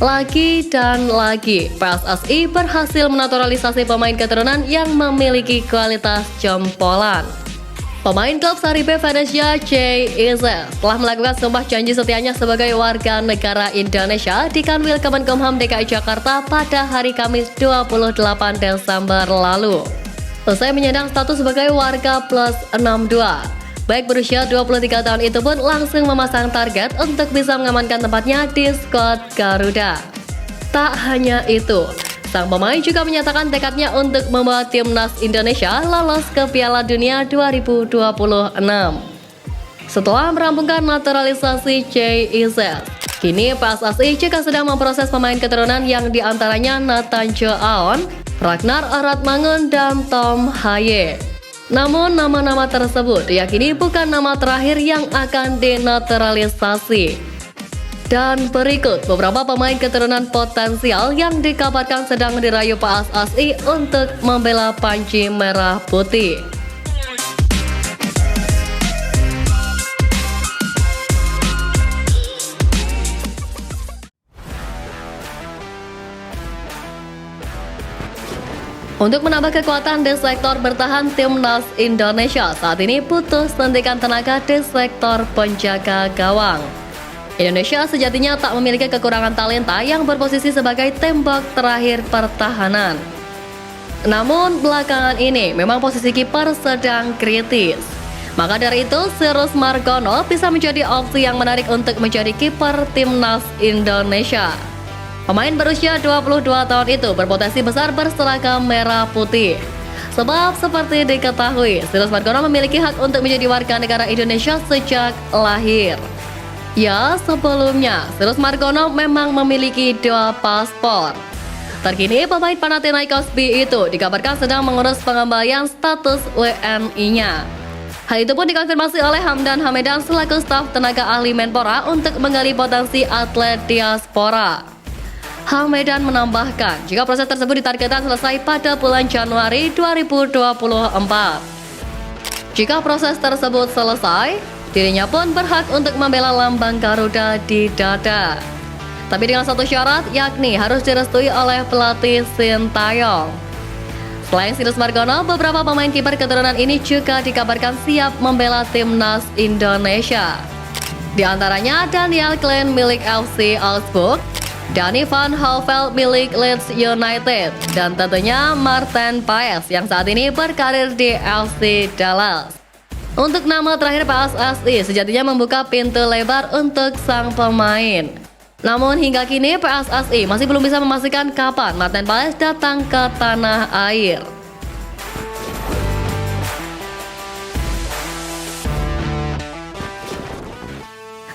Lagi dan lagi, PSSI berhasil menaturalisasi pemain keturunan yang memiliki kualitas jempolan. Pemain klub Saripe Venezia Jay Izel telah melakukan sumpah janji setianya sebagai warga negara Indonesia di Kanwil Kemenkumham DKI Jakarta pada hari Kamis 28 Desember lalu. Usai menyandang status sebagai warga plus 62, baik berusia 23 tahun itu pun langsung memasang target untuk bisa mengamankan tempatnya di skuad Garuda. Tak hanya itu, sang pemain juga menyatakan tekadnya untuk membawa timnas Indonesia lolos ke Piala Dunia 2026. Setelah merampungkan naturalisasi JIZ, kini PSSI juga sedang memproses pemain keturunan yang diantaranya Nathan Joaon, Ragnar Aratmangun, dan Tom Haye. Namun nama-nama tersebut diyakini bukan nama terakhir yang akan dinaturalisasi. Dan berikut beberapa pemain keturunan potensial yang dikabarkan sedang dirayu PSSI untuk membela Panji Merah Putih. Untuk menambah kekuatan di sektor bertahan, timnas Indonesia saat ini butuh suntikan tenaga di sektor penjaga gawang. Indonesia sejatinya tak memiliki kekurangan talenta yang berposisi sebagai tembok terakhir pertahanan. Namun belakangan ini memang posisi kiper sedang kritis. Maka dari itu, Sirus Margono bisa menjadi opsi yang menarik untuk menjadi kiper timnas Indonesia. Pemain berusia 22 tahun itu berpotensi besar berseragam merah putih. Sebab seperti diketahui, Sirus Margono memiliki hak untuk menjadi warga negara Indonesia sejak lahir. Ya, sebelumnya Sirus Margono memang memiliki 2 paspor. Terkini pemain Panathinaikos B itu dikabarkan sedang mengurus pengembalian status WNI-nya. Hal itu pun dikonfirmasi oleh Hamdan Hamedan selaku staf tenaga ahli Menpora untuk menggali potensi atlet diaspora. Hamedan menambahkan, jika proses tersebut ditargetkan selesai pada bulan Januari 2024. Jika proses tersebut selesai, dirinya pun berhak untuk membela lambang Garuda di dada. Tapi dengan satu syarat, yakni harus direstui oleh pelatih Sintayong. Selain Sirus Margono, beberapa pemain kiper keturunan ini juga dikabarkan siap membela timnas Indonesia. Di antaranya Daniel Klein milik FC Augsburg, Danny Van Hoveld milik Leeds United, dan tentunya Martin Paes yang saat ini berkarir di FC Dallas. Untuk nama terakhir PSSI sejatinya membuka pintu lebar untuk sang pemain. Namun hingga kini PSSI masih belum bisa memastikan kapan Martin Paes datang ke tanah air.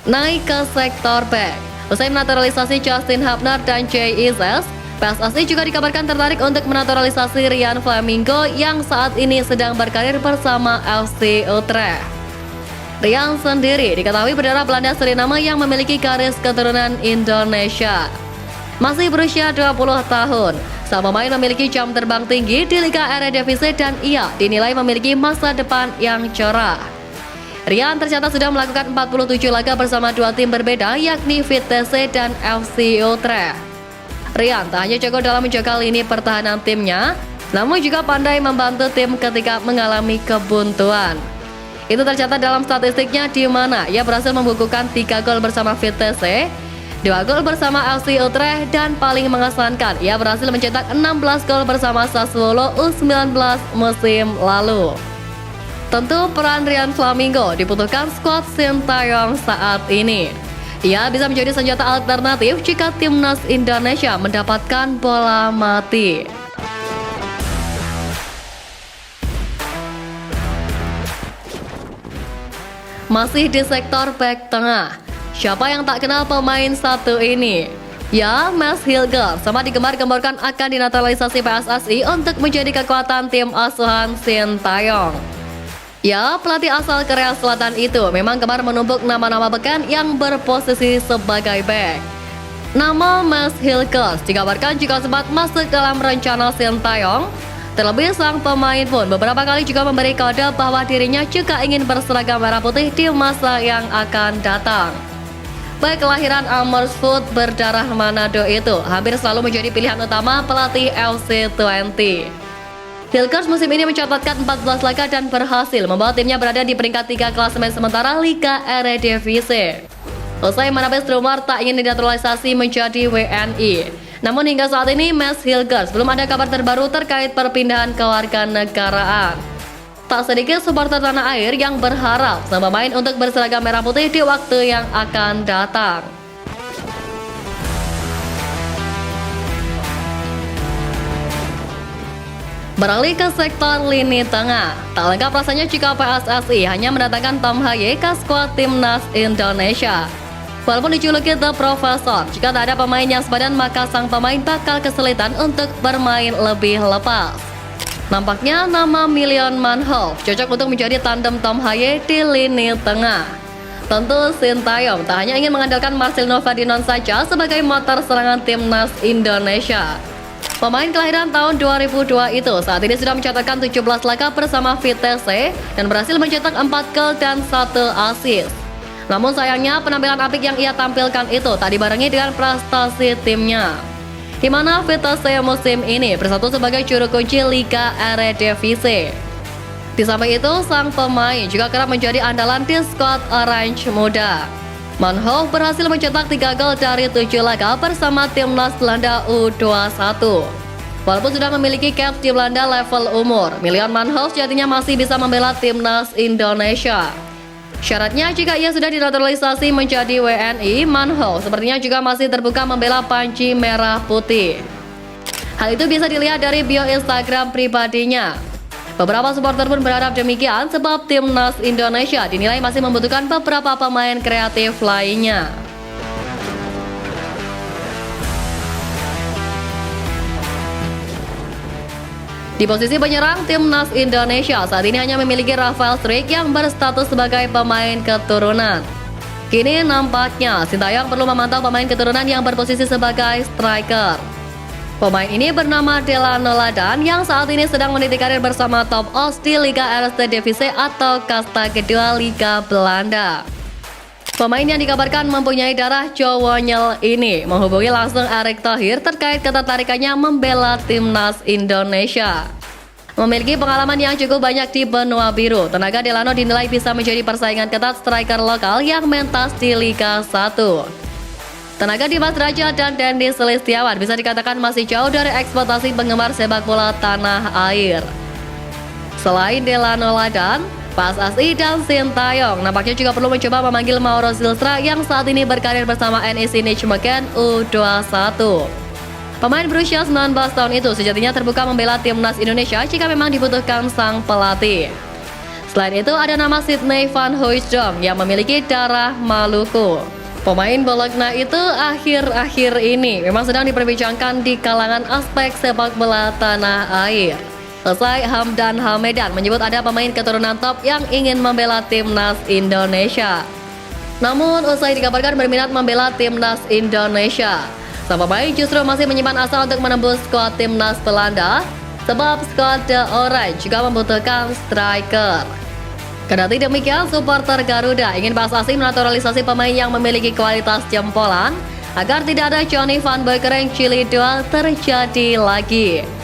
Naik ke sektor back. Usai menaturalisasi Justin Hubner dan Jay Izel, PSSI juga dikabarkan tertarik untuk menaturalisasi Ryan Flamingo yang saat ini sedang berkarir bersama FC Utrecht. Ryan sendiri diketahui berdarah Belanda Suriname yang memiliki garis keturunan Indonesia. Masih berusia 20 tahun, sang pemain memiliki jam terbang tinggi di Liga Eredivisie dan ia dinilai memiliki masa depan yang cerah. Ryan tercatat sudah melakukan 47 laga bersama 2 tim berbeda yakni Vitesse dan FC Utrecht. Ryan tak hanya jago dalam menjaga lini pertahanan timnya, namun juga pandai membantu tim ketika mengalami kebuntuan. Itu tercatat dalam statistiknya di mana ia berhasil membukukan 3 gol bersama Vitesse, 2 gol bersama FC Utrecht, dan paling mengesankan ia berhasil mencetak 16 gol bersama Sassuolo U19 musim lalu. Tentu peran Ryan Flamingo dibutuhkan skuad Sintayong saat ini. Ia bisa menjadi senjata alternatif jika timnas Indonesia mendapatkan bola mati. Masih di sektor back tengah, siapa yang tak kenal pemain satu ini? Ya, Mads Hilger sama digembar-gemborkan akan dinaturalisasi PSSI untuk menjadi kekuatan tim asuhan Sintayong. Ya, pelatih asal Korea Selatan itu memang gemar menumpuk nama-nama beken yang berposisi sebagai back. Nama Mads Hilger dikabarkan juga sempat masuk dalam rencana Sintayong. Terlebih sang pemain pun beberapa kali juga memberi kode bahwa dirinya juga ingin berseragam merah putih di masa yang akan datang. bek kelahiran Amersfoort berdarah Manado itu hampir selalu menjadi pilihan utama pelatih FC20. Hilgers musim ini mencatatkan 14 laga dan berhasil membawa timnya berada di peringkat 3 klasemen sementara Liga Eredivisie. Usai menepis rumor tak ingin dinaturalisasi menjadi WNI. Namun hingga saat ini Mads Hilgers belum ada kabar terbaru terkait perpindahan kewarganegaraan. Tak sedikit supporter tanah air yang berharap sang pemain untuk berseragam merah putih di waktu yang akan datang. Beralih ke sektor lini tengah, tak lengkap rasanya jika PSSI hanya mendatangkan Tom Haye ke skuad timnas Indonesia. Walaupun dijuluki The Professor, jika tak ada pemain yang sepadan maka sang pemain bakal kesulitan untuk bermain lebih lepas. Nampaknya nama Million Manhoef cocok untuk menjadi tandem Tom Haye di lini tengah. Tentu Sintayong tak hanya ingin mengandalkan Marcelino Ferdinand saja sebagai motor serangan timnas Indonesia. Pemain kelahiran tahun 2002 itu saat ini sudah mencatatkan 17 laga bersama Vitesse dan berhasil mencetak 4 gol dan 1 assist. Namun sayangnya penampilan apik yang ia tampilkan itu tak dibarengi dengan prestasi timnya, di mana Vitesse musim ini bersatu sebagai juru kunci Liga Eredivisie. Di samping itu, sang pemain juga kerap menjadi andalan di skuad Orange Muda. Manhoef berhasil mencetak 3 gol dari 7 laga bersama timnas Belanda U21. Walaupun sudah memiliki caps di Belanda level umur, Million Manhoef sejatinya masih bisa membela timnas Indonesia. Syaratnya jika ia sudah dinaturalisasi menjadi WNI, Manhoef sepertinya juga masih terbuka membela panji merah putih. Hal itu bisa dilihat dari bio Instagram pribadinya. Beberapa supporter pun berharap demikian sebab timnas Indonesia dinilai masih membutuhkan beberapa pemain kreatif lainnya. Di posisi penyerang, timnas Indonesia saat ini hanya memiliki Rafael Struijk yang berstatus sebagai pemain keturunan. Kini nampaknya Sintayong perlu memantau pemain keturunan yang berposisi sebagai striker. Pemain ini bernama Delano Ladan yang saat ini sedang meniti karir bersama Top Os di Liga Eredivisie atau kasta kedua Liga Belanda. Pemain yang dikabarkan mempunyai darah Jowonyel ini menghubungi langsung Erick Thohir terkait ketertarikannya membela timnas Indonesia. Memiliki pengalaman yang cukup banyak di benua biru, tenaga Delano dinilai bisa menjadi persaingan ketat striker lokal yang mentas di Liga 1. Tenaga Dimas Raja dan Dendi Selistiawan bisa dikatakan masih jauh dari ekspektasi penggemar sepak bola tanah air. Selain Delano Ladan, PSSI dan Sintayong nampaknya juga perlu mencoba memanggil Mauro Zylstra yang saat ini berkarir bersama NEC Nijmegen U21. Pemain berusia 19 tahun itu sejatinya terbuka membela timnas Indonesia jika memang dibutuhkan sang pelatih. Selain itu ada nama Sydney van Hooijdonk yang memiliki darah Maluku. Pemain Bologna itu akhir-akhir ini memang sedang diperbincangkan di kalangan aspek sepak bola tanah air. Selesai, Hamdan Hamedan menyebut ada pemain keturunan top yang ingin membela timnas Indonesia. Namun usai dikabarkan berminat membela timnas Indonesia, sang pemain justru masih menyimpan asa untuk menembus skuad timnas Belanda sebab skuad The Orange juga membutuhkan striker. Kendati demikian, supporter Garuda ingin PSSI menaturalisasi pemain yang memiliki kualitas jempolan agar tidak ada Johnny van Beukering Chili 2 terjadi lagi.